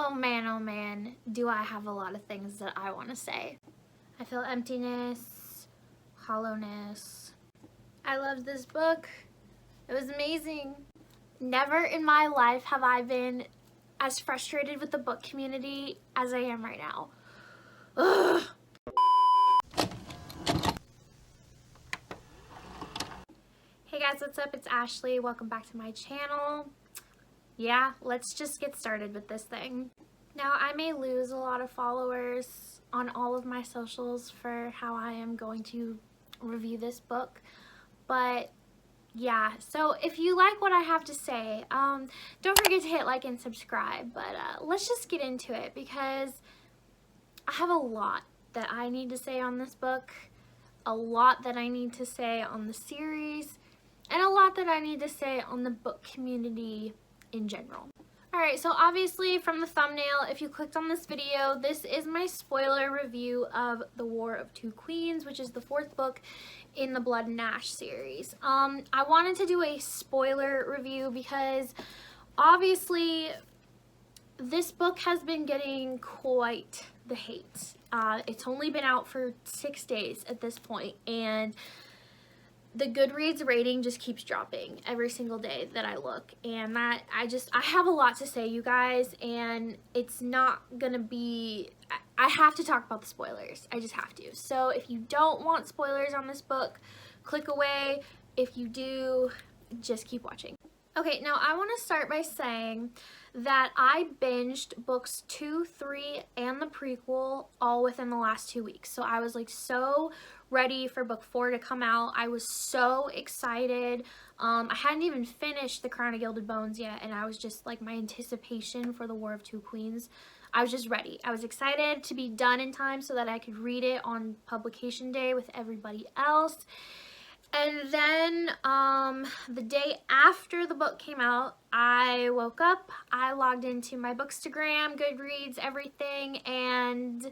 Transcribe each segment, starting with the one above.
Oh man, do I have a lot of things that I want to say. I feel emptiness, hollowness. I loved this book. It was amazing. Never in my life have I been as frustrated with the book community as I am right now. Ugh. Hey guys, what's up? It's Ashley. Welcome back to my channel. Yeah, let's just get started with this thing. Now, I may lose a lot of followers on all of my socials for how I am going to review this book, but yeah, so if you like what I have to say, don't forget to hit like and subscribe, but let's just get into it because I have a lot that I need to say on this book, a lot that I need to say on the series, and a lot that I need to say on the book community in general. Alright, so obviously from the thumbnail, if you clicked on this video, this is my spoiler review of The War of Two Queens, which is the 4th book in the Blood and Ash series. I wanted to do a spoiler review because obviously this book has been getting quite the hate. It's only been out for 6 days at this point, and the Goodreads rating just keeps dropping every single day that I look, and that I have a lot to say, you guys, and it's not gonna be, I have to talk about the spoilers. I just have to. So if you don't want spoilers on this book, click away. If you do, just keep watching. Okay, now I want to start by saying that I binged books 2, 3, and the prequel all within the last 2 weeks. So I was like so ready for book 4 to come out. I was so excited. I hadn't even finished The Crown of Gilded Bones yet, and I was just like, my anticipation for The War of Two Queens, I was just ready. I was excited to be done in time so that I could read it on publication day with everybody else. And then the day after the book came out, I woke up, I logged into my Bookstagram, Goodreads, everything, and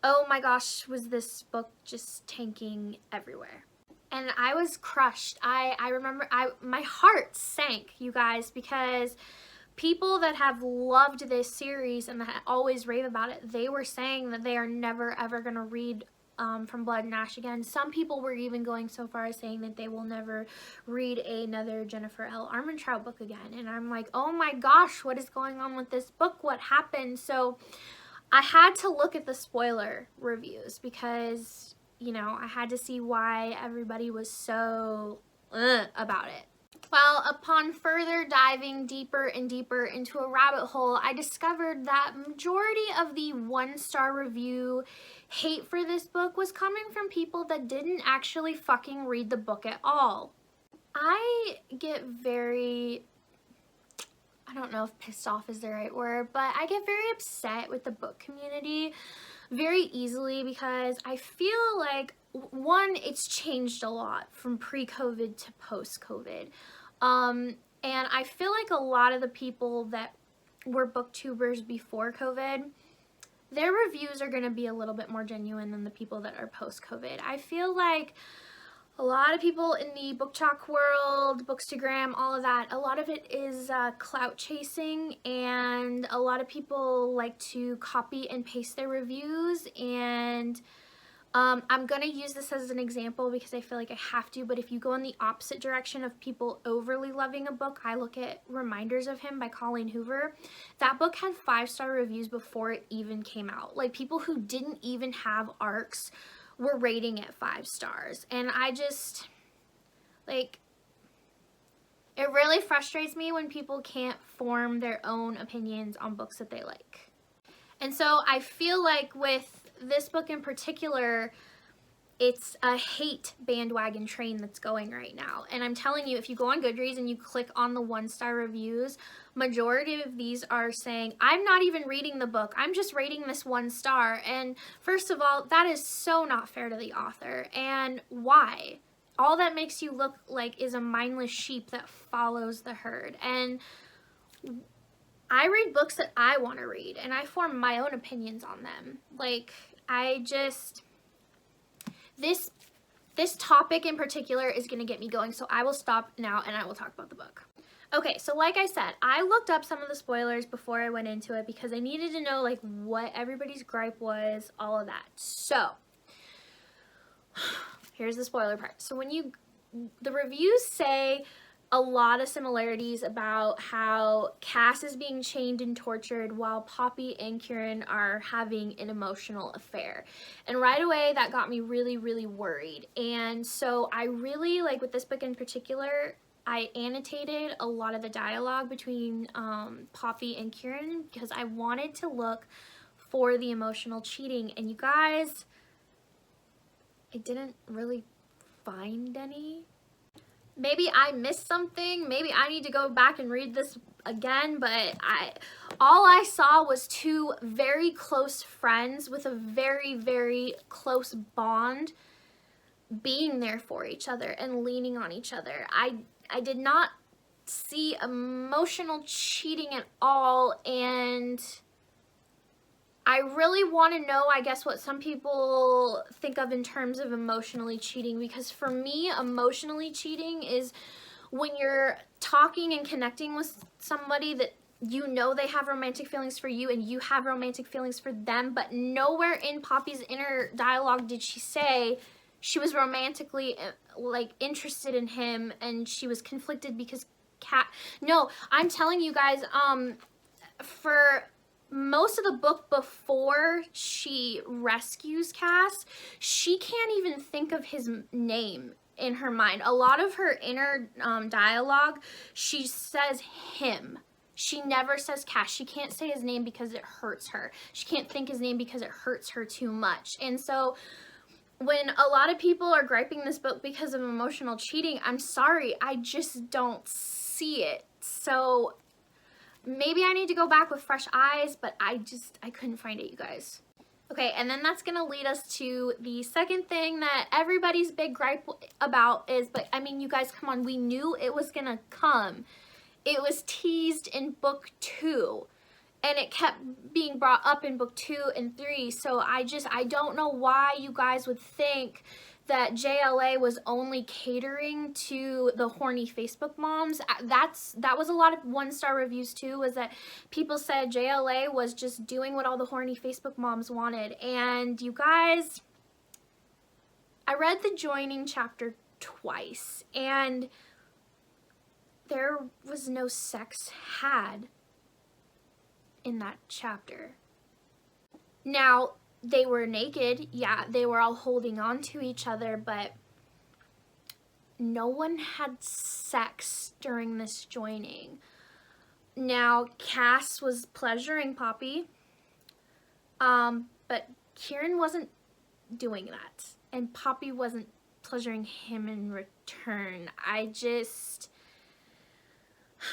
oh my gosh, was this book just tanking everywhere. And I was crushed. I remember my heart sank, you guys, because people that have loved this series and that always rave about it, they were saying that they are never ever going to read from Blood and Ash again. Some people were even going so far as saying that they will never read another Jennifer L Armentrout book again. And I'm like, oh my gosh, what is going on with this book? What happened? So I had to look at the spoiler reviews because, you know, I had to see why everybody was so about it. Well, upon further diving deeper and deeper into a rabbit hole, I discovered that majority of the 1-star review hate for this book was coming from people that didn't actually fucking read the book at all. I get very, I don't know if pissed off is the right word, but I get very upset with the book community very easily because I feel like, one, it's changed a lot from pre-COVID to post-COVID. And I feel like a lot of the people that were booktubers before COVID, their reviews are going to be a little bit more genuine than the people that are post-COVID. I feel like a lot of people in the book talk world, Bookstagram, all of that, a lot of it is clout chasing, and a lot of people like to copy and paste their reviews, and I'm going to use this as an example because I feel like I have to, but if you go in the opposite direction of people overly loving a book, I look at Reminders of Him by Colleen Hoover. That book had 5-star reviews before it even came out. Like, people who didn't even have arcs were rating it 5 stars. And I just, like, it really frustrates me when people can't form their own opinions on books that they like. And so I feel like with this book in particular, it's a hate bandwagon train that's going right now. And I'm telling you, if you go on Goodreads and you click on the 1-star reviews, majority of these are saying, I'm not even reading the book, I'm just rating this 1 star. And first of all, that is so not fair to the author. And why? All that makes you look like is a mindless sheep that follows the herd. And I read books that I want to read, and I form my own opinions on them. Like, I just, this topic in particular is going to get me going, so I will stop now and I will talk about the book. Okay, so like I said, I looked up some of the spoilers before I went into it because I needed to know like what everybody's gripe was, all of that. So, here's the spoiler part. So the reviews say a lot of similarities about how Cass is being chained and tortured while Poppy and Kieran are having an emotional affair. And right away, that got me really, really worried. And so I really, like with this book in particular, I annotated a lot of the dialogue between Poppy and Kieran because I wanted to look for the emotional cheating. And you guys, I didn't really find any. Maybe I missed something. Maybe I need to go back and read this again, but all I saw was two very close friends with a very, very close bond being there for each other and leaning on each other. I did not see emotional cheating at all, and I really want to know, I guess, what some people think of in terms of emotionally cheating, because for me, emotionally cheating is when you're talking and connecting with somebody that you know they have romantic feelings for you and you have romantic feelings for them, but nowhere in Poppy's inner dialogue did she say she was romantically like interested in him, and she was conflicted because no, I'm telling you guys, for most of the book before she rescues Cass, she can't even think of his name in her mind. A lot of her inner dialogue, she says him. She never says Cass. She can't say his name because it hurts her. She can't think his name because it hurts her too much. And so when a lot of people are griping this book because of emotional cheating, I'm sorry, I just don't see it. So maybe I need to go back with fresh eyes, but I couldn't find it, you guys. Okay, and then that's gonna lead us to the second thing that everybody's big gripe about is, but I mean, you guys, come on, we knew it was gonna come. It was teased in book 2, and it kept being brought up in book 2 and 3, so I don't know why you guys would think that JLA was only catering to the horny Facebook moms. That was a lot of 1-star reviews too, was that people said JLA was just doing what all the horny Facebook moms wanted. And you guys, I read the joining chapter twice, and there was no sex had in that chapter. Now, they were naked, yeah, they were all holding on to each other, but no one had sex during this joining. Now, Cass was pleasuring Poppy, but Kieran wasn't doing that, and Poppy wasn't pleasuring him in return.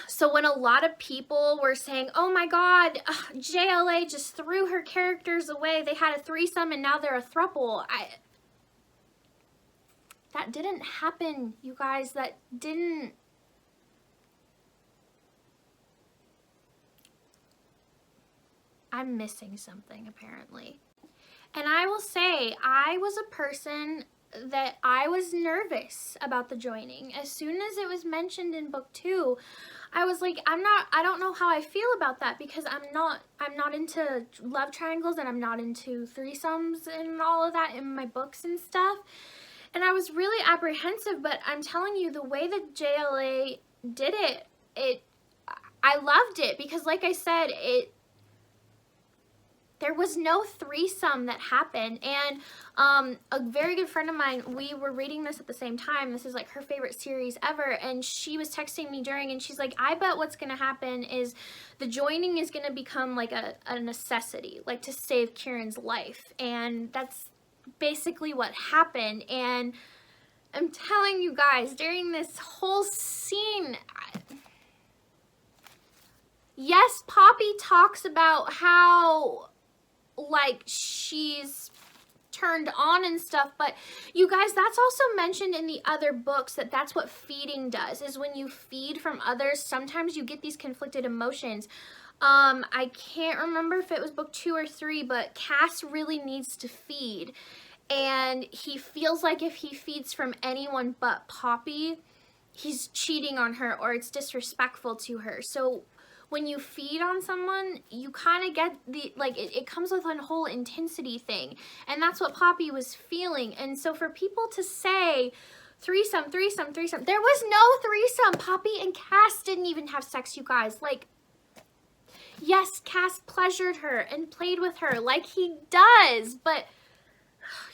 So when a lot of people were saying, oh my god, JLA just threw her characters away, they had a threesome and now they're a throuple, that didn't happen, you guys. That didn't. I'm missing something, apparently. And I will say, I was a person that I was nervous about the joining. As soon as it was mentioned in book 2, I was like, I don't know how I feel about that, because I'm not into love triangles, and I'm not into threesomes and all of that in my books and stuff. And I was really apprehensive, but I'm telling you, the way that JLA did it, I loved it, because like I said, there was no threesome that happened. And a very good friend of mine, we were reading this at the same time. This is like her favorite series ever. And she was texting me during, and she's like, I bet what's going to happen is the joining is going to become like a necessity, like to save Kieran's life. And that's basically what happened. And I'm telling you guys, during this whole scene, yes, Poppy talks about how like she's turned on and stuff, but you guys, that's also mentioned in the other books, that's what feeding does, is when you feed from others, sometimes you get these conflicted emotions. I can't remember if it was book 2 or 3, but Cass really needs to feed, and he feels like if he feeds from anyone but Poppy, he's cheating on her or it's disrespectful to her. So when you feed on someone, you kind of get the, like, it comes with a whole intensity thing. And that's what Poppy was feeling. And so for people to say, threesome, threesome, threesome, there was no threesome. Poppy and Cass didn't even have sex, you guys. Like, yes, Cass pleasured her and played with her like he does. But,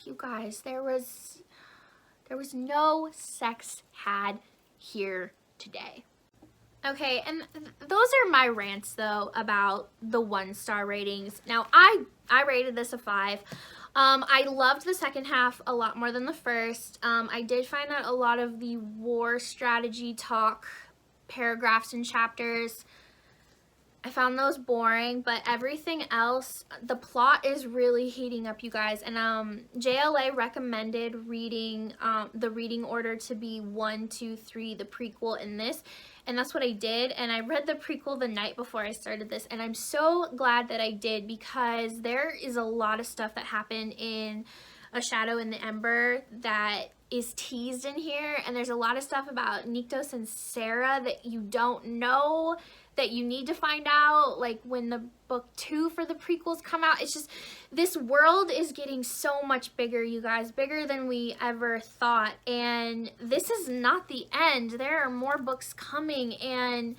you guys, there was no sex had here today. Okay, and those are my rants, though, about the 1-star ratings. Now, I rated this a 5. I loved the second half a lot more than the first. I did find that a lot of the war strategy talk paragraphs and chapters, I found those boring, but everything else, the plot is really heating up, you guys. And JLA recommended reading the reading order to be 1, 2, 3, the prequel, and this. And that's what I did. And I read the prequel the night before I started this. And I'm so glad that I did, because there is a lot of stuff that happened in A Shadow in the Ember that is teased in here. And there's a lot of stuff about Nyktos and Sarah that you don't know, that you need to find out, like when the book 2 for the prequels come out. It's just, this world is getting so much bigger, you guys, bigger than we ever thought. And this is not the end. There are more books coming, and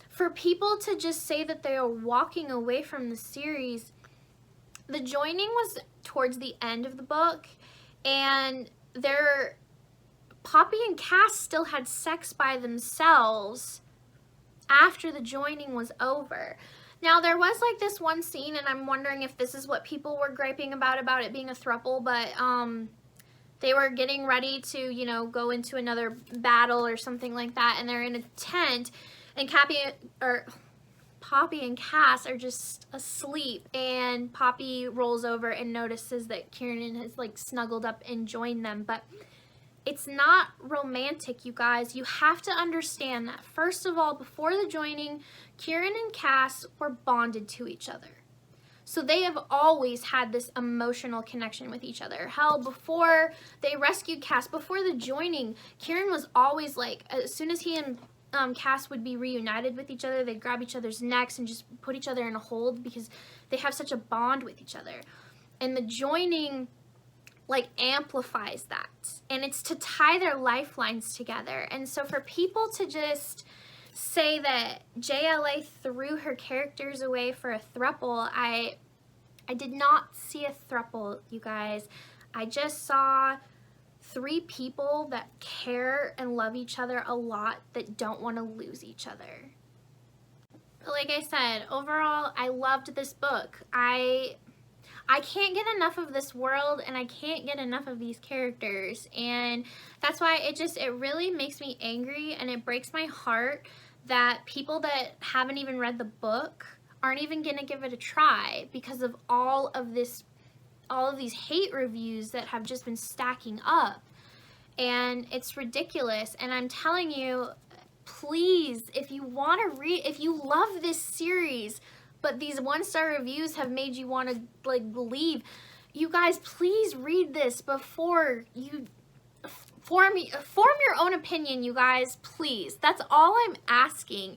for people to just say that they are walking away from the series, the joining was towards the end of the book, and Poppy and Cass still had sex by themselves after the joining was over. Now, there was like this one scene, and I'm wondering if this is what people were griping about it being a throuple, but they were getting ready to, you know, go into another battle or something like that, and they're in a tent, and Poppy and Cass are just asleep, and Poppy rolls over and notices that Kieran has like snuggled up and joined them. But it's not romantic, you guys. You have to understand that, first of all, before the joining, Kieran and Cass were bonded to each other. So they have always had this emotional connection with each other. Hell, before they rescued Cass, before the joining, Kieran was always like, as soon as he and Cass would be reunited with each other, they'd grab each other's necks and just put each other in a hold, because they have such a bond with each other. And the joining like amplifies that, and it's to tie their lifelines together. And so for people to just say that JLA threw her characters away for a throuple, I did not see a throuple, you guys. I just saw 3 people that care and love each other a lot, that don't want to lose each other. But like I said, overall, I loved this book. I can't get enough of this world, and I can't get enough of these characters, and that's why it really makes me angry, and it breaks my heart that people that haven't even read the book aren't even gonna give it a try because of all of these hate reviews that have just been stacking up. And it's ridiculous. And I'm telling you, please, if you want to read, if you love this series, but these 1-star reviews have made you want to like leave, you guys, please read this before you form your own opinion, you guys, please. That's all I'm asking,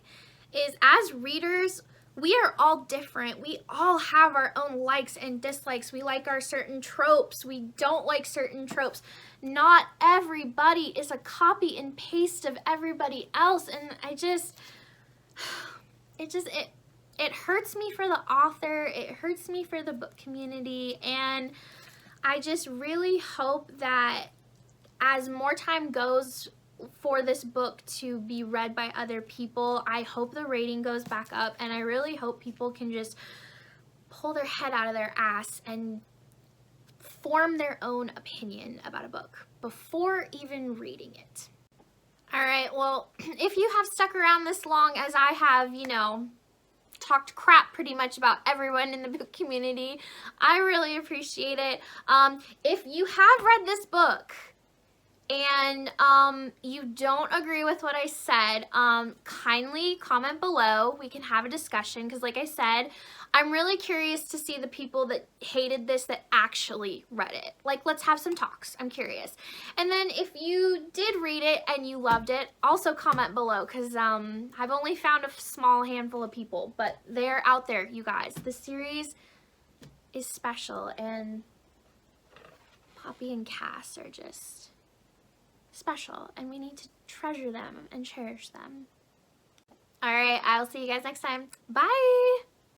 is as readers, we are all different. We all have our own likes and dislikes. We like our certain tropes. We don't like certain tropes. Not everybody is a copy and paste of everybody else. And it hurts me for the author. It hurts me for the book community. And I just really hope that as more time goes for this book to be read by other people, I hope the rating goes back up, and I really hope people can just pull their head out of their ass and form their own opinion about a book before even reading it. Alright, well, if you have stuck around this long as I have, you know, talked crap pretty much about everyone in the book community, I really appreciate it. If you have read this book, and you don't agree with what I said, kindly comment below. We can have a discussion, because like I said, I'm really curious to see the people that hated this that actually read it. Like, let's have some talks. I'm curious. And then if you did read it and you loved it, also comment below, because I've only found a small handful of people, but they're out there, you guys. The series is special, and Poppy and Cass are just special, and we need to treasure them and cherish them. All right, I'll see you guys next time. Bye!